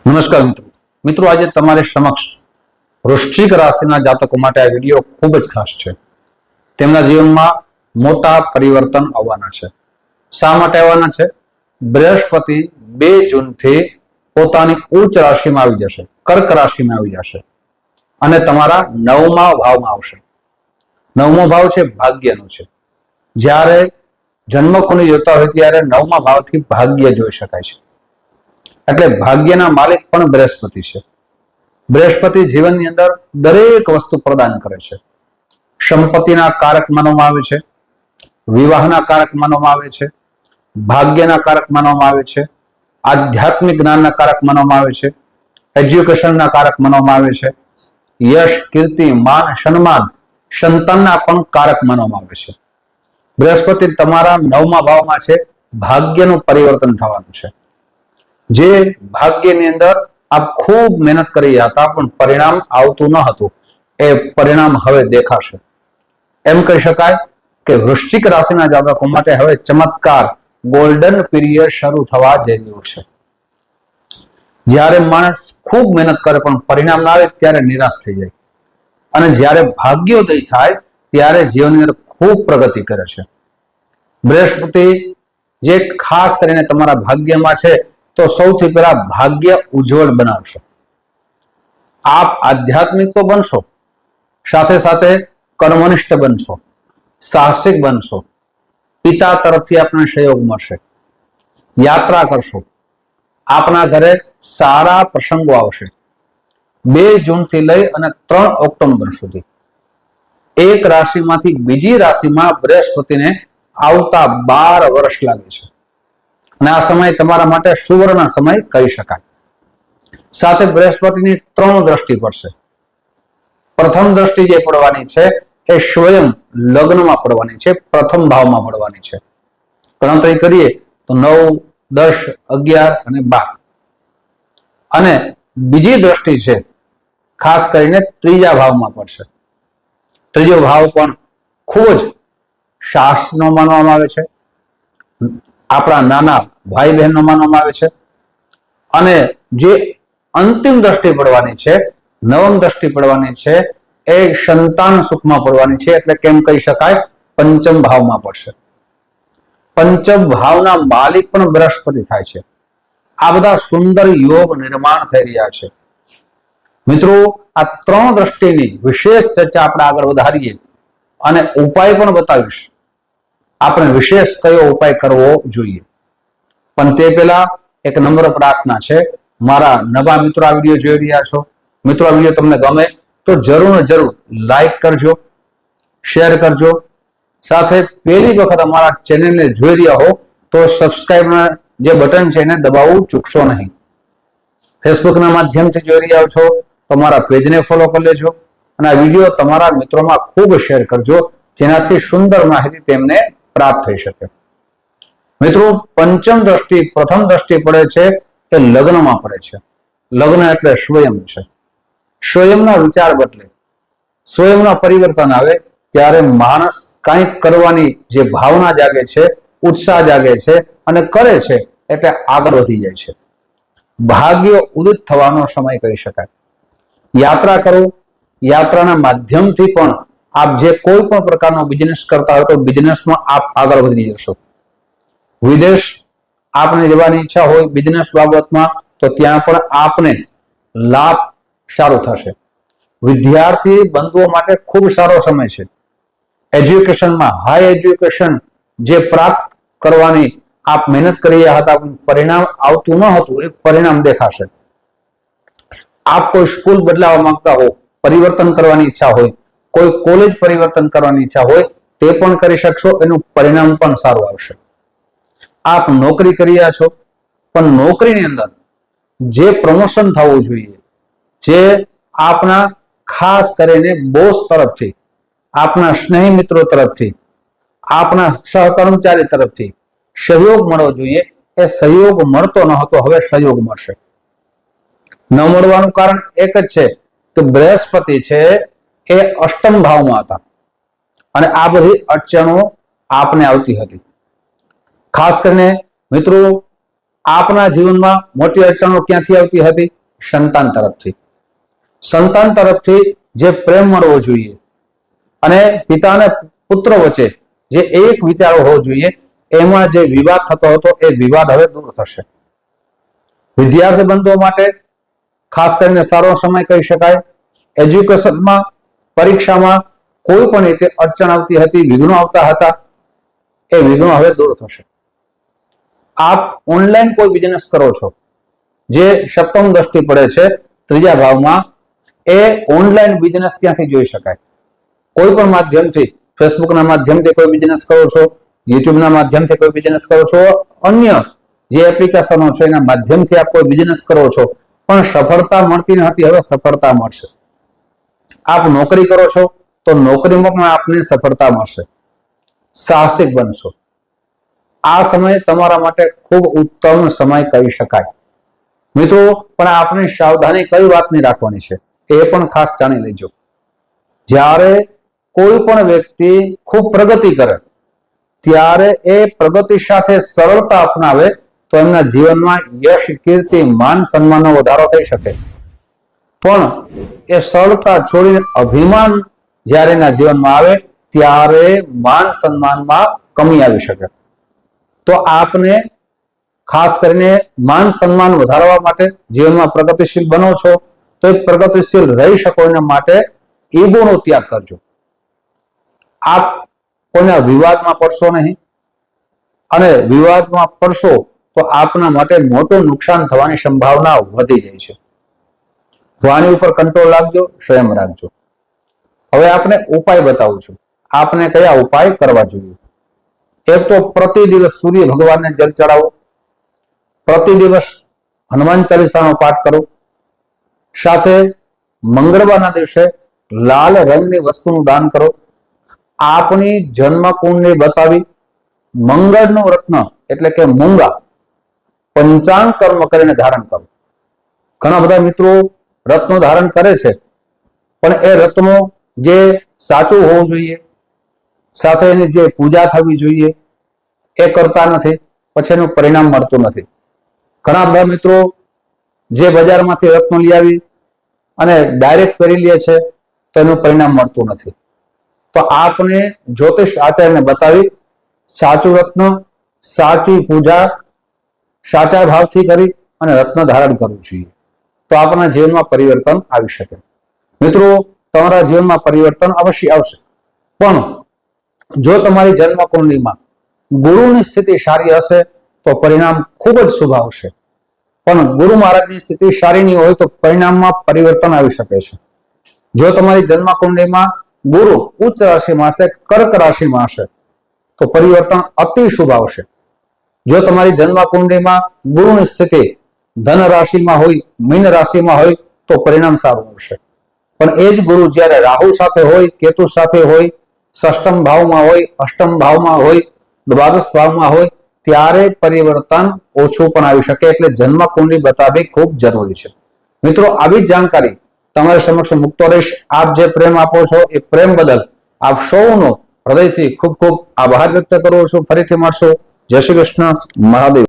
નમસ્કાર મિત્રો આજે તમારી સમક્ષ વૃશ્ચિક રાશિના જાતકો માટે આ વિડીયો ખૂબ જ ખાસ છે। તેમના જીવનમાં મોટા પરિવર્તન આવવાના છે। શા માટે આવવાના છે? બૃહસ્પતિ 2 જૂનથી પોતાની ઉચ્ચ રાશિમાં આવી જશે, કર્ક રાશિમાં આવી જશે અને તમારા 9મા ભાવમાં આવશે। 9મો ભાવ છે ભાગ્યનો છે। જ્યારે જન્મ કુંડળી જોતા હોય ત્યારે 9મા ભાવથી ભાગ્ય જોઈ શકાય છે। એટલે ભાગ્યના માલિક પણ બૃહસ્પતિ છે। બૃહસ્પતિ જીવનની અંદર દરેક વસ્તુ પ્રદાન કરે છે। સંપત્તિના કારક માનવામાં આવે છે, વિવાહના કારક માનવામાં આવે છે, ભાગ્યના કારક માનવામાં આવે છે, આધ્યાત્મિક જ્ઞાનના કારક માનવામાં આવે છે, એજ્યુકેશનના કારક માનવામાં આવે છે, યશ, કીર્તિ, માન, સન્માન, સંતાનના પણ કારક માનવામાં આવે છે। બૃહસ્પતિ તમારા 9મા ભાવમાં છે, ભાગ્યનું પરિવર્તન થવાનું છે। જે ભાગ્યની અંદર આપ ખૂબ મહેનત કરી હતા પણ પરિણામ આવતું ન હતું, એ પરિણામ હવે દેખાશે। એમ કહી શકાય કે વૃશ્ચિક રાશિના જાતકો માટે હવે ચમત્કાર, ગોલ્ડન પીરિયડ શરૂ થવા જઈ રહ્યું છે। જ્યારે માણસ ખૂબ મહેનત કરે પણ પરિણામ ના આવે ત્યારે નિરાશ થઈ જાય અને જ્યારે ભાગ્યોદય થાય ત્યારે જીવનની અંદર ખૂબ પ્રગતિ કરે છે। બૃહસ્પતિ જે ખાસ કરીને તમારા ભાગ્યમાં છે તો સૌથી પહેલા ભાગ્ય ઉજ્જવળ બનાવશો। આપ આધ્યાત્મિક તો બનશો, સાથે સાથે કર્મનિષ્ઠ બનશો, સાહસિક બનશો, પિતા તરફથી આપણને સહયોગ મળશે, યાત્રા કરશો, આપના ઘરે સારા પ્રસંગો આવશે। 2 જૂનથી લઈ અને 3 ઓક્ટોબર સુધી એક રાશિમાંથી બીજી રાશિમાં બૃહસ્પતિને આવતા 12 વર્ષ લાગે છે અને આ સમય તમારા માટે સુવર્ણ સમય કહી શકાય। સાથે બૃહસ્પતિની 3 દ્રષ્ટિ પડશે। પ્રથમ દ્રષ્ટિ જે પડવાની છે એ સ્વયં લગ્નમાં પડવાની છે, પ્રથમ ભાવમાં પડવાની છે। ગણતરી કરીએ તો 9, 10, 11 અને 12 અને બીજી દ્રષ્ટિ છે ખાસ કરીને 3જા ભાવમાં પડશે। 3જો ભાવ પણ ખૂબ જ સાહસનો માનવામાં આવે છે, આપણા નાના ભાઈ બહેનનો માનવામાં આવે છે અને જે અંતિમ દ્રષ્ટિ પડવાની છે, 9મ દ્રષ્ટિ પડવાની છે, એ સંતાન સુખમાં પડવાની છે। એટલે કેમ કહી શકાય, પંચમ ભાવમાં પડશે। પંચમ ભાવના માલિક પણ બૃહસ્પતિ થાય છે। આ બધા સુંદર યોગ નિર્માણ થઈ રહ્યા છે। મિત્રો, આ 3 દ્રષ્ટિની વિશેષ ચર્ચા આપણે આગળ વધારીએ અને ઉપાય પણ બતાવીશ, આપણે વિશેષ કયો ઉપાય કરવો જોઈએ। પણ તે પહેલા એક નમ્ર પ્રાર્થના છે, મારા નવા મિત્રો આ વિડીયો જોઈ રહ્યા છો, મિત્રો આ વિડીયો તમને ગમે તો જરૂર ને જરૂર લાઈક કરજો, શેર કરજો, સાથે પહેલી વખત અમારા ચેનલને જોઈ રહ્યા હો તો સબસ્ક્રાઇબના જે બટન છે એને દબાવવું ચૂકશો નહીં। ફેસબુકના માધ્યમથી જોઈ રહ્યા છો તો અમારા પેજને ફોલો કરી લેજો અને આ વિડીયો તમારા મિત્રોમાં ખૂબ શેર કરજો, જેનાથી સુંદર માહિતી તેમને પ્રાપ્ત થઈ શકે। મિત્રો, પંચમ દ્રષ્ટિ, પ્રથમ દ્રષ્ટિ પડે છે એ લગ્નમાં પડે છે। લગ્ન એટલે સ્વયં છે। સ્વયંના વિચાર બદલે, સ્વયંના પરિવર્તન આવે ત્યારે માણસ કંઈક કરવાની જે ભાવના જાગે છે, ઉત્સાહ જાગે છે અને કરે છે એટલે આગળ વધી જાય છે। ભાગ્ય ઉદિત થવાનો સમય કહી શકાય। યાત્રા કરો, યાત્રાના માધ્યમથી પણ આપ જે કોઈ પણ પ્રકારનો બિઝનેસ કરતા હોય તો બિઝનેસમાં આપ આગળ વધી જશો। વિદેશ આપને જવાની ઈચ્છા હોય બિઝનેસ બાબતમાં તો ત્યાં પણ આપને લાભ સારો થશે। વિદ્યાર્થી બંધુઓ માટે ખૂબ સારો સમય છે। એજ્યુકેશનમાં હાઈ એજ્યુકેશન જે પ્રાપ્ત કરવાની આપ મહેનત કરી રહ્યા હતા, પરિણામ આવતું ન હતું, એ પરિણામ દેખાશે। આપ કોઈ સ્કૂલ બદલાવા માંગતા હો, પરિવર્તન કરવાની ઈચ્છા હોય, કોઈ કોલેજ પરિવર્તન કરવાની ઈચ્છા હોય તે પણ કરી શકશો, એનું પરિણામ પણ સારું આવશે। આપ નોકરી કરી રહ્યા છો પણ નોકરીની અંદર જે પ્રમોશન થવું જોઈએ, જે આપના ખાસ કરીને બોસ તરફથી, આપના સ્નેહી મિત્રો તરફથી, આપના સહકર્મચારી તરફથી સહયોગ મળવો જોઈએ, એ સહયોગ મળતો ન હતો, હવે સહયોગ મળશે। ન મળવાનું કારણ એક જ છે કે બૃહસ્પતિ છે એ અષ્ટમ ભાવમાં હતા અને આ બધી અડચણો આપને આવતી હતી। ખાસ કરીને મિત્રો, આપના જીવનમાં મોટી અડચણો ક્યાંથી આવતી હતી? સંતાન તરફથી. સંતાન તરફથી જે પ્રેમ મળવો જોઈએ અને પિતા અને પુત્ર વચ્ચે જે એક વિચારો હોવો જોઈએ, એમાં જે વિવાદ થતો હતો એ વિવાદ હવે દૂર થશે. વિદ્યાર્થી બંધુઓ માટે ખાસ કરીને સારો સમય કહી શકાય. એજ્યુકેશનમાં, પરીક્ષામાં કોઈ પણ રીતે અડચણ આવતી હતી, વિઘ્નો આવતા હતા, એ વિઘ્નો હવે દૂર થશે. આપ ઓનલાઈન કોઈ બિઝનેસ કરો છો, જે સપ્તમ દ્રષ્ટિ પડે છે ત્રીજા ભાવમાં, એ ઓનલાઈન બિઝનેસ ત્યાંથી જોઈ શકાય. કોઈ પણ માધ્યમથી, ફેસબુકના માધ્યમથી કોઈ બિઝનેસ કરો છો, યુટ્યુબના માધ્યમથી કોઈ બિઝનેસ કરો છો, અન્ય જે એપ્લિકેશનો છે એના માધ્યમથી આપ કોઈ બિઝનેસ કરો છો, પણ સફળતા મળતી નથી, હવે સફળતા મળશે. આપ નોકરી કરો છો તો નોકરીમાં પણ આપને સફળતા મળશે. સાહસિક બનશો. આ સમય તમારા માટે ખૂબ ઉત્તમ સમય કહી શકાય. મિત્રો, પણ આપણે સાવધાની કઈ વાતની રાખવાની છે એ પણ ખાસ જાણી લેજો. જ્યારે કોઈ પણ વ્યક્તિ ખૂબ પ્રગતિ કરે ત્યારે એ પ્રગતિ સાથે સરળતા અપનાવે તો એમના જીવનમાં યશ, કીર્તિ, માન, સન્માનનો વધારો થઈ શકે. પણ એ સરળતા છોડીને અભિમાન જ્યારે એના જીવનમાં આવે ત્યારે માન સન્માનમાં કમી આવી શકે. તો આપને ખાસ કરીને માન સન્માન વધારવા માટે, જીવનમાં પ્રગતિશીલ બનો છો તો એ પ્રગતિશીલ રહી શકો એના માટે ઈગોનો ત્યાગ કરજો. આપ કોઈના વિવાદમાં પડશો નહીં, અને વિવાદમાં પડશો તો આપના માટે મોટું નુકસાન થવાની સંભાવના વધી જાય છે. વાણી ઉપર કંટ્રોલ રાખજો, સંયમ રાખજો. હવે આપને ઉપાય બતાવું છું, આપને કયા ઉપાય કરવા જોઈએ. એક તો પ્રતિ દિવસ સૂર્ય ભગવાનને જલ ચડાવો, પ્રતિ દિવસ હનુમાન ચાલીસાનો પાઠ કરો, સાથે મંગળવારના દિવસે લાલ રંગની વસ્તુનું દાન કરો. આપની જન્મ કુંડળી બતાવી મંગળનું રત્ન એટલે કે મૂંગા પંચાંગ કર્મ કરીને ધારણ કરો. ઘણા બધા મિત્રો રત્નો ધારણ કરે છે, પણ એ રત્નો જે સાચું હોવું જોઈએ, સાથે એની જે પૂજા થવી જોઈએ એ કરતા નથી, પછી એનું પરિણામ મળતું નથી. ઘણા બધા મિત્રો જે બજારમાંથી રત્નો લઈ આવી અને ડાયરેક્ટ કરી લે છે તો એનું પરિણામ મળતું નથી. તો આપને જ્યોતિષ આચાર્યને બતાવી સાચું રત્ન, સાચી પૂજા, સાચા ભાવથી કરી અને રત્ન ધારણ કરવું જોઈએ. તો આપણા જીવનમાં પરિવર્તન આવી શકે. મિત્રો, તમારા જીવનમાં પરિવર્તન અવશ્ય આવશે, પણ જો તમારી જન્મ કુંડળીમાં ગુરુની સ્થિતિ સારી હશે તો પરિણામ ખૂબ જ શુભ આવશે. પણ ગુરુ મહારાજની સ્થિતિ સારી નહીં હોય તો પરિણામમાં પરિવર્તન આવી શકે છે. જો તમારી જન્મ કુંડળીમાં ગુરુ ઉચ્ચ રાશિમાં હશે, કર્ક રાશિમાં હશે, તો પરિવર્તન અતિ શુભ આવશે. જો તમારી જન્મ કુંડળીમાં ગુરુની સ્થિતિ ધન રાશિમાં હોય, મીન રાશિમાં હોય તો પરિણામ સારું આવશે. પણ એ જ ગુરુ જ્યારે રાહુ સાથે હોય, કેતુ સાથે હોય, ષષ્ઠમ ભાવમાં હોય, અષ્ટમ ભાવમાં હોય, દ્વાદશ ભાવમાં હોય, ત્યારે પરિવર્તન ઓછું પણ આવી શકે. એટલે જન્મ કુંડળી બતાવવી ખૂબ જરૂરી છે. મિત્રો, આવી જ જાણકારી તમારી સમક્ષ મૂકતો રહીશ. આપ જે પ્રેમ આપો છો એ પ્રેમ બદલ આપ સૌનો હૃદયથી ખૂબ ખૂબ આભાર વ્યક્ત કરું છું. ફરીથી મળશું. જય શ્રી કૃષ્ણ. મહાદેવ.